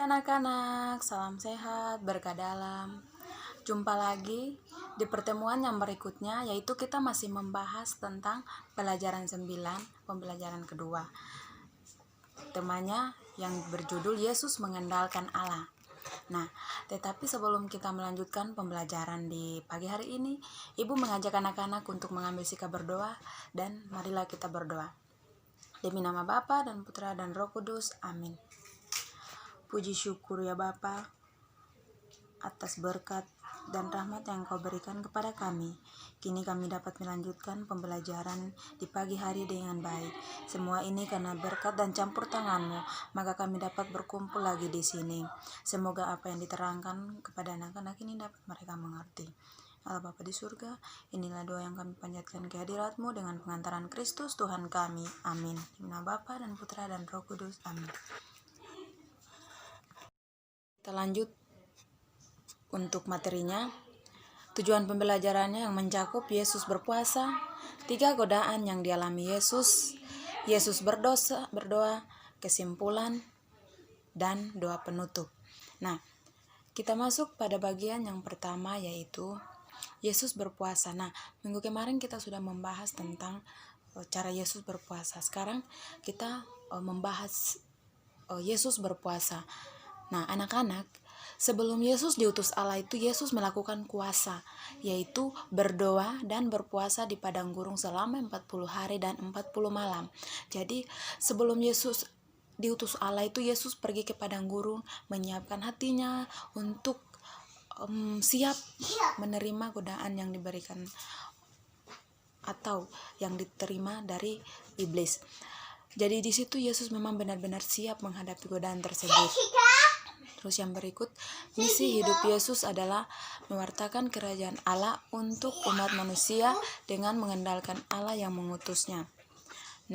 Anak-anak, salam sehat, berkah dalam. Jumpa lagi di pertemuan yang berikutnya, yaitu kita masih membahas tentang pelajaran 9, pembelajaran kedua. Temanya yang berjudul Yesus mengandalkan Allah. Nah, tetapi sebelum kita melanjutkan pembelajaran di pagi hari ini, Ibu mengajak anak-anak untuk mengambil sikap berdoa, dan marilah kita berdoa. Demi nama Bapa dan Putra dan Roh Kudus, amin. Puji syukur ya Bapa atas berkat dan rahmat yang Kau berikan kepada kami. Kini kami dapat melanjutkan pembelajaran di pagi hari dengan baik. Semua ini karena berkat dan campur tangan-Mu, maka kami dapat berkumpul lagi di sini. Semoga apa yang diterangkan kepada anak-anak ini dapat mereka mengerti. Allah Bapa di surga, inilah doa yang kami panjatkan ke hadirat-Mu dengan pengantaran Kristus Tuhan kami. Amin. Di nama Bapa dan Putra dan Roh Kudus. Amin. Kita lanjut untuk materinya. Tujuan pembelajarannya yang mencakup Yesus berpuasa, 3 godaan yang dialami Yesus, Yesus berdoa, kesimpulan, dan doa penutup. Nah, kita masuk pada bagian yang pertama, yaitu Yesus berpuasa. Nah, minggu kemarin kita sudah membahas tentang cara Yesus berpuasa. Sekarang kita membahas Yesus berpuasa. Nah, anak-anak, sebelum Yesus diutus Allah itu, Yesus melakukan kuasa, yaitu berdoa dan berpuasa di padang gurun selama 40 hari dan 40 malam. Jadi, sebelum Yesus diutus Allah itu, Yesus pergi ke padang gurun, menyiapkan hatinya untuk siap menerima godaan yang diberikan atau yang diterima dari iblis. Jadi di situ Yesus memang benar-benar siap menghadapi godaan tersebut. Terus yang berikut, misi hidup Yesus adalah mewartakan kerajaan Allah untuk umat manusia dengan mengandalkan Allah yang mengutusnya.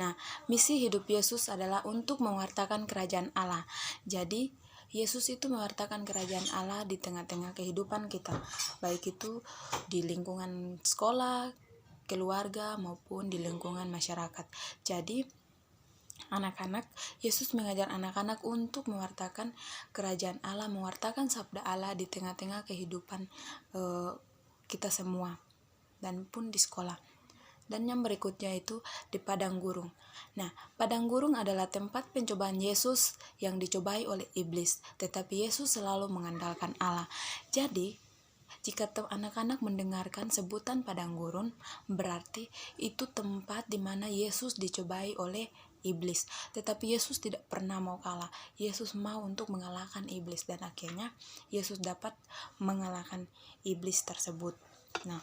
Nah, misi hidup Yesus adalah untuk mewartakan kerajaan Allah. Jadi, Yesus itu mewartakan kerajaan Allah di tengah-tengah kehidupan kita, baik itu di lingkungan sekolah, keluarga, maupun di lingkungan masyarakat. Jadi, anak-anak, Yesus mengajar anak-anak untuk mewartakan kerajaan Allah, mewartakan sabda Allah di tengah-tengah kehidupan kita semua, dan pun di sekolah. Dan yang berikutnya itu di padang gurun. Nah, padang gurun adalah tempat pencobaan Yesus yang dicobai oleh iblis, tetapi Yesus selalu mengandalkan Allah. Jadi, jika anak-anak mendengarkan sebutan padang gurun, berarti itu tempat di mana Yesus dicobai oleh iblis. Tetapi Yesus tidak pernah mau kalah. Yesus mau untuk mengalahkan iblis, dan akhirnya Yesus dapat mengalahkan iblis tersebut. Nah,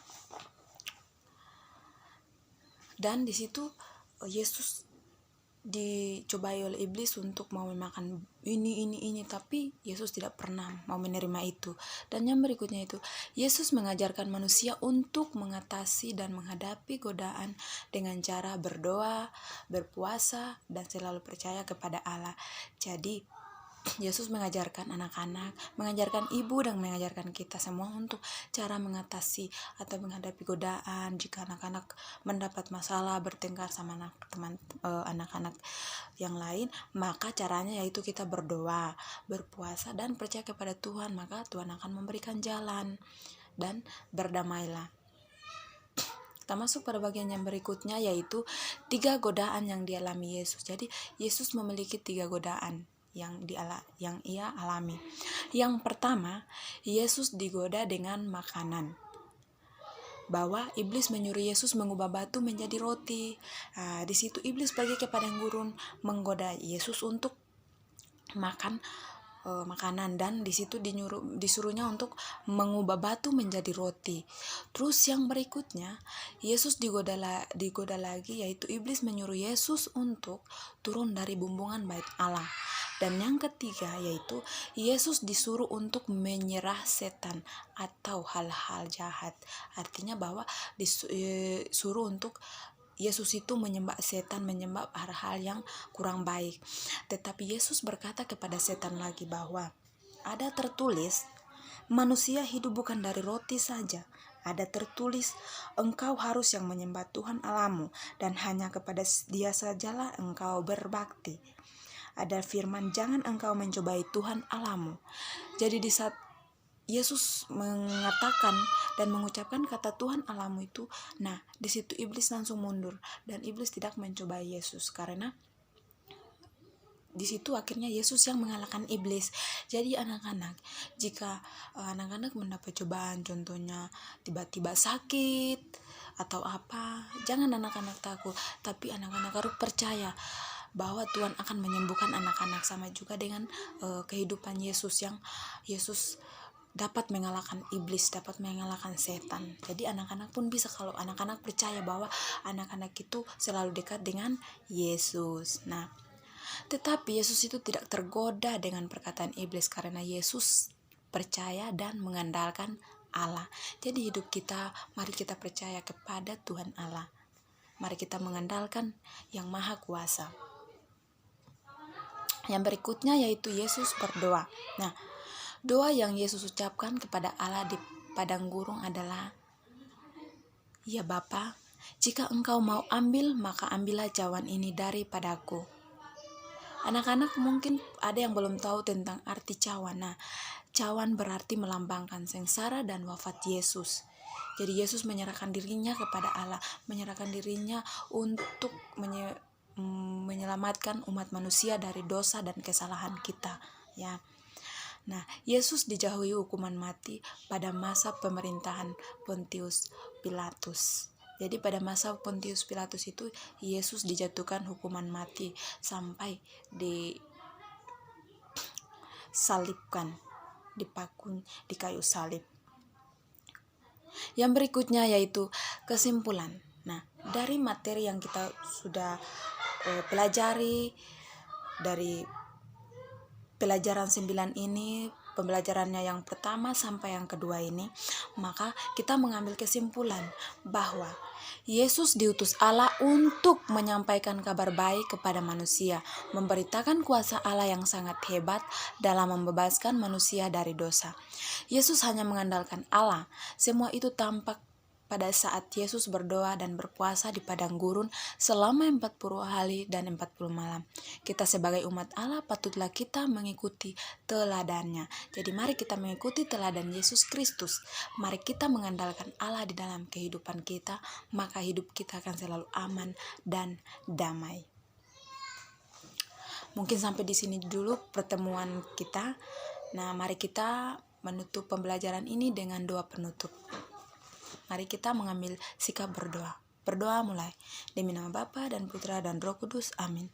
dan di situ Yesus dicobai oleh iblis untuk mau makan ini, tapi Yesus tidak pernah mau menerima itu. Dan yang berikutnya itu, Yesus mengajarkan manusia untuk mengatasi dan menghadapi godaan dengan cara berdoa, berpuasa, dan selalu percaya kepada Allah. Jadi Yesus mengajarkan anak-anak, mengajarkan ibu, dan mengajarkan kita semua untuk cara mengatasi atau menghadapi godaan. Jika anak-anak mendapat masalah, bertengkar sama anak-anak yang lain, maka caranya yaitu kita berdoa, berpuasa, dan percaya kepada Tuhan, maka Tuhan akan memberikan jalan, dan berdamailah. Kita masuk pada bagian yang berikutnya, yaitu 3 godaan yang dialami Yesus. Jadi Yesus memiliki 3 godaan yang ia alami. Yang pertama, Yesus digoda dengan makanan. Bahwa iblis menyuruh Yesus mengubah batu menjadi roti. Di situ iblis pergi ke padang gurun menggoda Yesus untuk makan makanan, dan di situ disuruhnya untuk mengubah batu menjadi roti. Terus yang berikutnya, Yesus digoda lagi, yaitu iblis menyuruh Yesus untuk turun dari bumbungan bait Allah. Dan yang ketiga, yaitu Yesus disuruh untuk menyerah setan atau hal-hal jahat. Artinya bahwa disuruh untuk Yesus itu menyembah setan, menyembah hal-hal yang kurang baik. Tetapi Yesus berkata kepada setan lagi bahwa ada tertulis, manusia hidup bukan dari roti saja. Ada tertulis, engkau harus yang menyembah Tuhan Allahmu, dan hanya kepada Dia sajalah engkau berbakti. ada firman, jangan engkau mencobai Tuhan Allahmu. Jadi di saat Yesus mengatakan dan mengucapkan kata Tuhan Allahmu itu, nah di situ iblis langsung mundur dan iblis tidak mencobai Yesus, karena di situ akhirnya Yesus yang mengalahkan iblis. Jadi anak-anak, jika anak-anak mendapat cobaan, contohnya tiba-tiba sakit atau apa, jangan anak-anak takut, tapi anak-anak harus percaya bahwa Tuhan akan menyembuhkan anak-anak. Sama juga dengan kehidupan Yesus, yang Yesus dapat mengalahkan iblis, dapat mengalahkan setan. Jadi anak-anak pun bisa, kalau anak-anak percaya bahwa anak-anak itu selalu dekat dengan Yesus. Nah, tetapi Yesus itu tidak tergoda dengan perkataan iblis, karena Yesus percaya dan mengandalkan Allah. Jadi hidup kita, mari kita percaya kepada Tuhan Allah. Mari kita mengandalkan yang Maha Kuasa. Yang berikutnya yaitu Yesus berdoa. Nah, doa yang Yesus ucapkan kepada Allah di padang gurun adalah, "Ya Bapa, jika engkau mau ambil, maka ambillah cawan ini daripadaku." Anak-anak mungkin ada yang belum tahu tentang arti cawan. Nah, cawan berarti melambangkan sengsara dan wafat Yesus. Jadi Yesus menyerahkan dirinya kepada Allah, menyerahkan dirinya untuk menyelamatkan umat manusia dari dosa dan kesalahan kita, ya. Nah, Yesus dijauhi hukuman mati pada masa pemerintahan Pontius Pilatus. Jadi pada masa Pontius Pilatus itu Yesus dijatuhkan hukuman mati sampai disalibkan, dipakun di kayu salib. Yang berikutnya yaitu kesimpulan. Nah, dari materi yang kita sudah pelajari dari pelajaran 9 ini, pembelajarannya yang pertama sampai yang kedua ini, maka kita mengambil kesimpulan bahwa Yesus diutus Allah untuk menyampaikan kabar baik kepada manusia, memberitakan kuasa Allah yang sangat hebat dalam membebaskan manusia dari dosa. Yesus hanya mengandalkan Allah. Semua itu tampak pada saat Yesus berdoa dan berpuasa di padang gurun selama 40 hari dan 40 malam. Kita sebagai umat Allah patutlah kita mengikuti teladannya. Jadi mari kita mengikuti teladan Yesus Kristus. Mari kita mengandalkan Allah di dalam kehidupan kita, maka hidup kita akan selalu aman dan damai. Mungkin sampai di sini dulu pertemuan kita. Nah, mari kita menutup pembelajaran ini dengan doa penutup. Mari kita mengambil sikap berdoa. Berdoa mulai. Demi nama Bapa dan Putra dan Roh Kudus. Amin.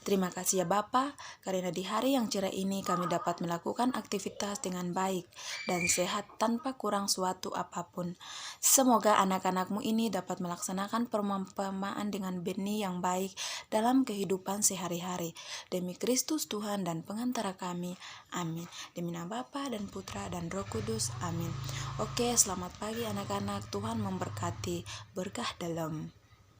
Terima kasih ya Bapa, karena di hari yang cerah ini kami dapat melakukan aktivitas dengan baik dan sehat tanpa kurang suatu apapun. Semoga anak-anak-Mu ini dapat melaksanakan perumpamaan dengan benih yang baik dalam kehidupan sehari-hari. Demi Kristus Tuhan dan pengantara kami. Amin. Demi nama Bapa dan Putra dan Roh Kudus. Amin. Oke, selamat pagi anak-anak. Tuhan memberkati. Berkah dalam